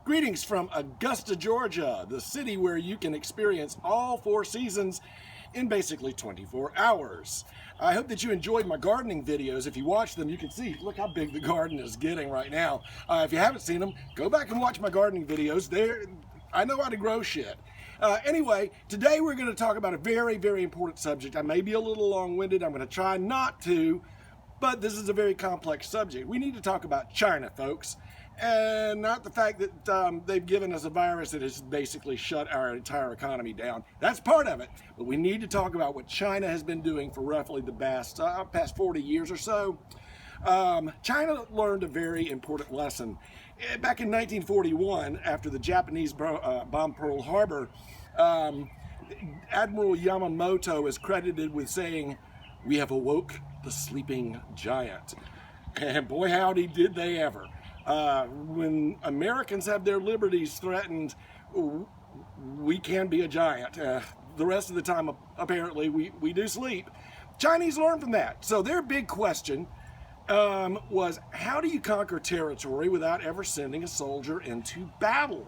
Greetings from Augusta, Georgia, the city where you can experience all 4 seasons in basically 24 hours. I hope that you enjoyed my gardening videos. If you watch them, you can see, look how big the garden is getting right now. If you haven't seen them, go back and watch my gardening videos. I know how to grow shit. Anyway, today we're going to talk about a very, very important subject. I may be a little long-winded. I'm going to try not to, but this is a very complex subject. We need to talk about China, folks. And not the fact that they've given us a virus that has basically shut our entire economy down. That's part of it. But we need to talk about what China has been doing for roughly the past 40 years or so. China learned a very important lesson. Back in 1941, after the Japanese bombed Pearl Harbor, Admiral Yamamoto is credited with saying, "We have awoke the sleeping giant." And boy howdy did they ever. When Americans have their liberties threatened, we can be a giant. The rest of the time, apparently, we do sleep. Chinese learned from that. So their big question was, how do you conquer territory without ever sending a soldier into battle?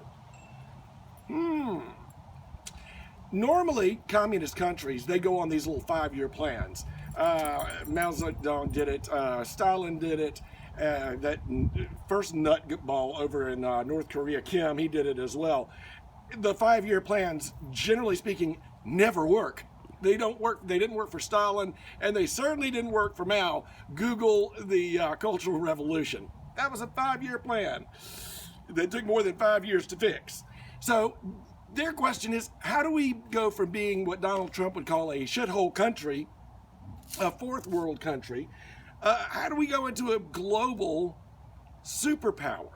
Normally, communist countries, they go on these little 5-year plans. Mao Zedong did it, Stalin did it, that first nutball over in North Korea, Kim, he did it as well. The 5-year plans, generally speaking, never work. They don't work. They didn't work for Stalin, and they certainly didn't work for Mao. Google the Cultural Revolution. That was a 5-year plan that took more than 5 years to fix. So their question is, how do we go from being what Donald Trump would call a shithole country, a fourth world country, how do we go into a global superpower?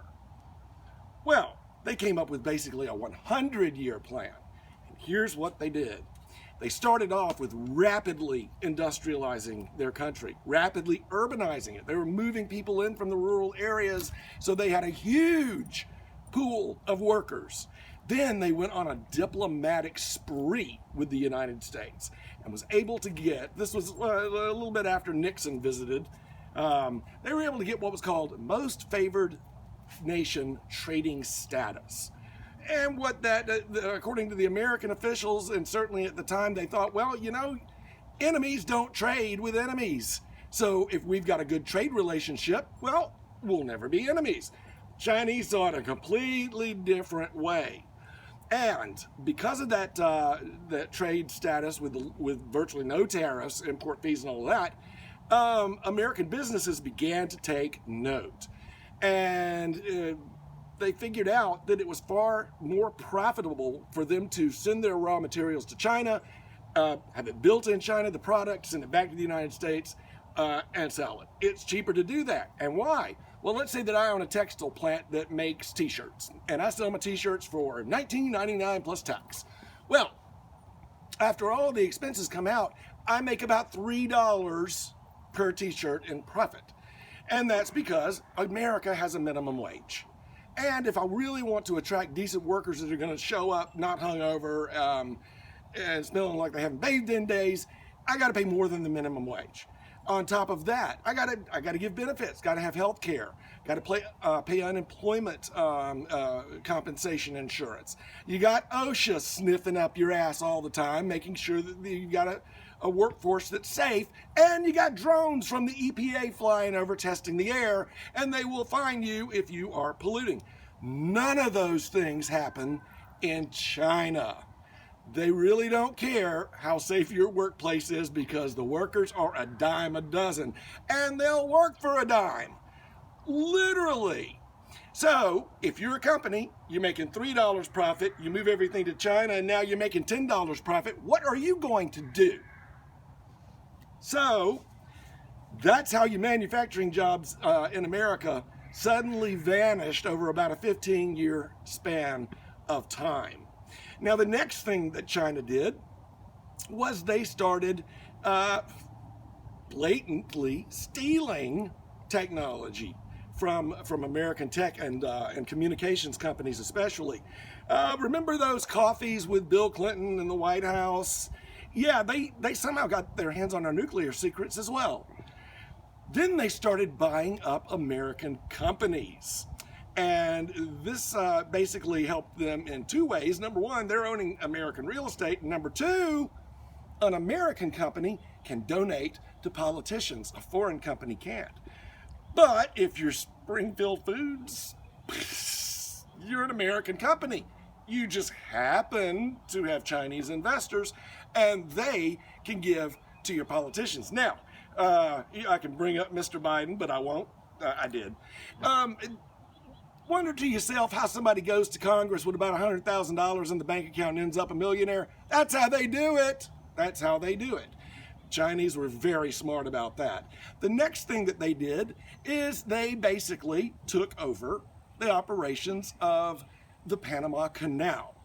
Well, they came up with basically a 100-year plan. And here's what they did. They started off with rapidly industrializing their country, rapidly urbanizing it. They were moving people in from the rural areas, so they had a huge pool of workers. Then they went on a diplomatic spree with the United States and was able to get, this was a little bit after Nixon visited, they were able to get what was called most favored nation trading status. And what that, according to the American officials, and certainly at the time, they thought, well, you know, enemies don't trade with enemies. So if we've got a good trade relationship, well, we'll never be enemies. Chinese saw it a completely different way. And because of that that trade status with virtually no tariffs, import fees and all that, American businesses began to take note. And they figured out that it was far more profitable for them to send their raw materials to China, have it built in China, the product, send it back to the United States, and sell it. It's cheaper to do that. And why? Well, let's say that I own a textile plant that makes t-shirts, and I sell my t-shirts for $19.99 plus tax. Well, after all the expenses come out, I make about $3 per t-shirt in profit. And that's because America has a minimum wage. And if I really want to attract decent workers that are going to show up not hungover and smelling like they haven't bathed in days, I got to pay more than the minimum wage. On top of that, I gotta give benefits. Got to have health care. Got to pay unemployment compensation insurance. You got OSHA sniffing up your ass all the time, making sure that you got a workforce that's safe, and you got drones from the EPA flying over testing the air, and they will fine you if you are polluting. None of those things happen in China. They really don't care how safe your workplace is because the workers are a dime a dozen, and they'll work for a dime, literally. So if you're a company, you're making $3 profit, you move everything to China, and now you're making $10 profit, what are you going to do? So that's how your manufacturing jobs in America suddenly vanished over about a 15-year span of time. Now, the next thing that China did was they started blatantly stealing technology from American tech and communications companies especially. Remember those coffees with Bill Clinton in the White House? Yeah, they somehow got their hands on our nuclear secrets as well. Then they started buying up American companies. And this basically helped them in two ways. Number one, they're owning American real estate. And number two, an American company can donate to politicians. A foreign company can't. But if you're Springfield Foods, you're an American company. You just happen to have Chinese investors, and they can give to your politicians. Now, I can bring up Mr. Biden, but I won't. I did. Wonder to yourself how somebody goes to Congress with about $100,000 in the bank account and ends up a millionaire. That's how they do it. That's how they do it. Chinese were very smart about that. The next thing that they did is they basically took over the operations of the Panama Canal.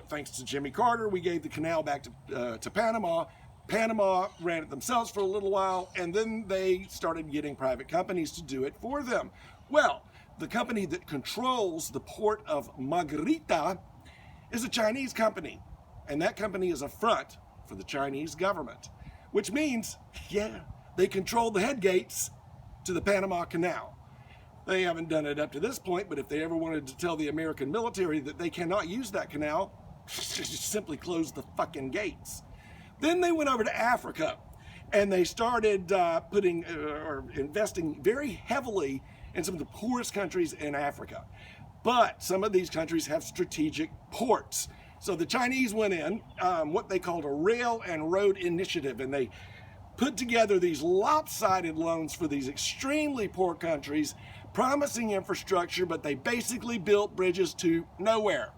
Thanks to Jimmy Carter, we gave the canal back to Panama. Panama ran it themselves for a little while, and then they started getting private companies to do it for them. Well, the company that controls the port of Margarita is a Chinese company, and that company is a front for the Chinese government, which means, yeah, they control the head gates to the Panama Canal. They haven't done it up to this point, but if they ever wanted to tell the American military that they cannot use that canal, just simply close the fucking gates. Then they went over to Africa, and they started investing very heavily in some of the poorest countries in Africa. But some of these countries have strategic ports. So the Chinese went in, what they called a rail and road initiative, and they put together these lopsided loans for these extremely poor countries, promising infrastructure, but they basically built bridges to nowhere.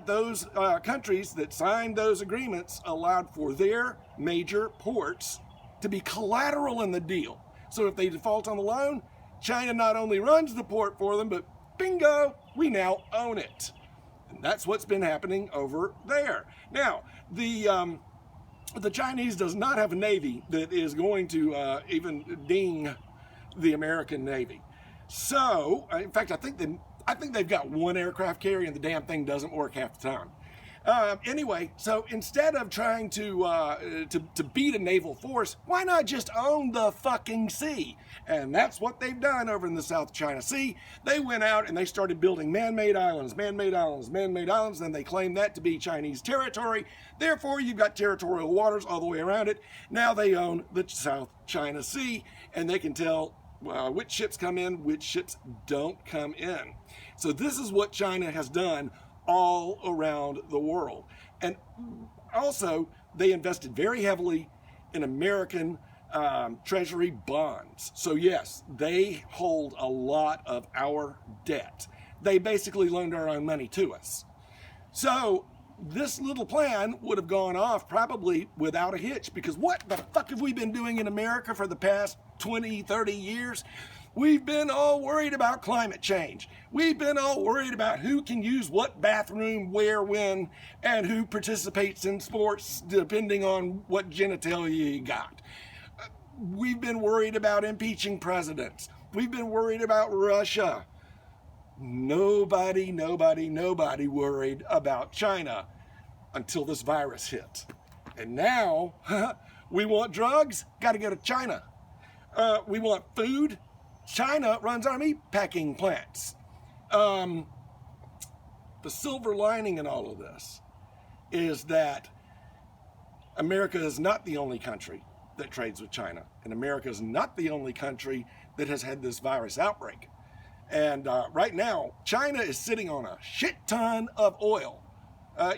Those countries that signed those agreements allowed for their major ports to be collateral in the deal. So if they default on the loan, China not only runs the port for them, but bingo, we now own it. And that's what's been happening over there. Now, the Chinese does not have a navy that is going to even ding the American Navy. So, in fact, I think they've got one aircraft carrier, and the damn thing doesn't work half the time. Anyway, so instead of trying to beat a naval force, why not just own the fucking sea? And that's what they've done over in the South China Sea. They went out and they started building man-made islands, and they claimed that to be Chinese territory. Therefore, you've got territorial waters all the way around it. Now they own the South China Sea, and they can tell which ships come in, which ships don't come in. So this is what China has done all around the world. And also, they invested very heavily in American Treasury bonds. So yes, they hold a lot of our debt. They basically loaned our own money to us. So this little plan would have gone off probably without a hitch, because what the fuck have we been doing in America for the past 20, 30 years? We've been all worried about climate change. We've been all worried about who can use what bathroom, where, when, and who participates in sports depending on what genitalia you got. We've been worried about impeaching presidents. We've been worried about Russia. Nobody worried about China until this virus hit. And now, we want drugs? Gotta go to China. We want food? China runs our meat packing plants. The silver lining in all of this is that America is not the only country that trades with China. And America is not the only country that has had this virus outbreak. And right now, China is sitting on a shit ton of oil.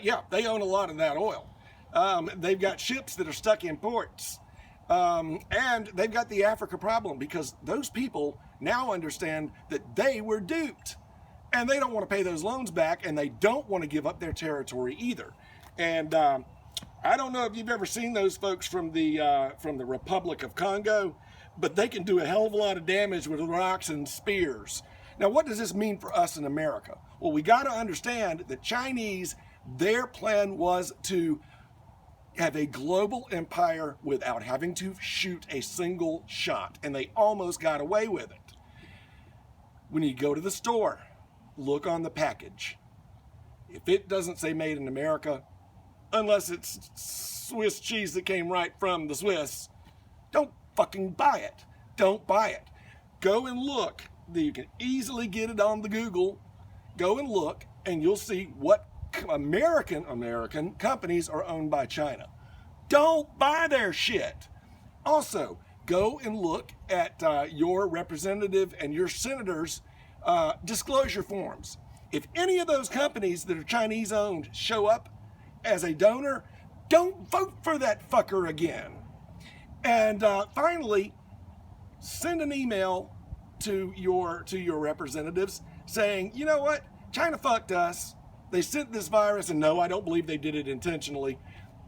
Yeah, they own a lot of that oil. They've got ships that are stuck in ports. And they've got the Africa problem, because those people now understand that they were duped. And they don't want to pay those loans back, and they don't want to give up their territory either. And I don't know if you've ever seen those folks from the Republic of Congo, but they can do a hell of a lot of damage with rocks and spears. Now, what does this mean for us in America? Well, we got to understand that Chinese, their plan was to have a global empire without having to shoot a single shot, and they almost got away with it. When you go to the store, look on the package. If it doesn't say made in America, unless it's Swiss cheese that came right from the Swiss, don't fucking buy it. Don't buy it. Go and look You can easily get it on the Google. Go and look, and you'll see what American companies are owned by China. Don't buy their shit. Also, go and look at your representative and your senators' disclosure forms. If any of those companies that are Chinese owned show up as a donor, don't vote for that fucker again. And finally, send an email to your representatives saying, you know what, China fucked us. They sent this virus, and no, I don't believe they did it intentionally,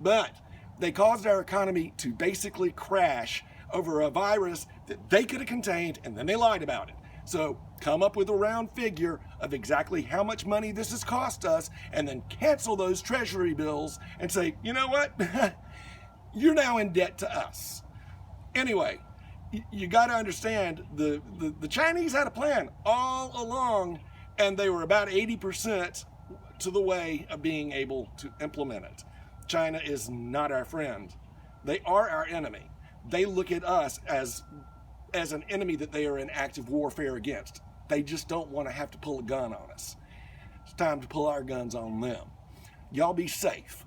but they caused our economy to basically crash over a virus that they could have contained, and then they lied about it. So come up with a round figure of exactly how much money this has cost us, and then cancel those treasury bills and say, you know what, you're now in debt to us. Anyway, you got to understand, the Chinese had a plan all along, and they were about 80% to the way of being able to implement it. China is not our friend. They are our enemy. They look at us as an enemy that they are in active warfare against. They just don't want to have to pull a gun on us. It's time to pull our guns on them. Y'all be safe.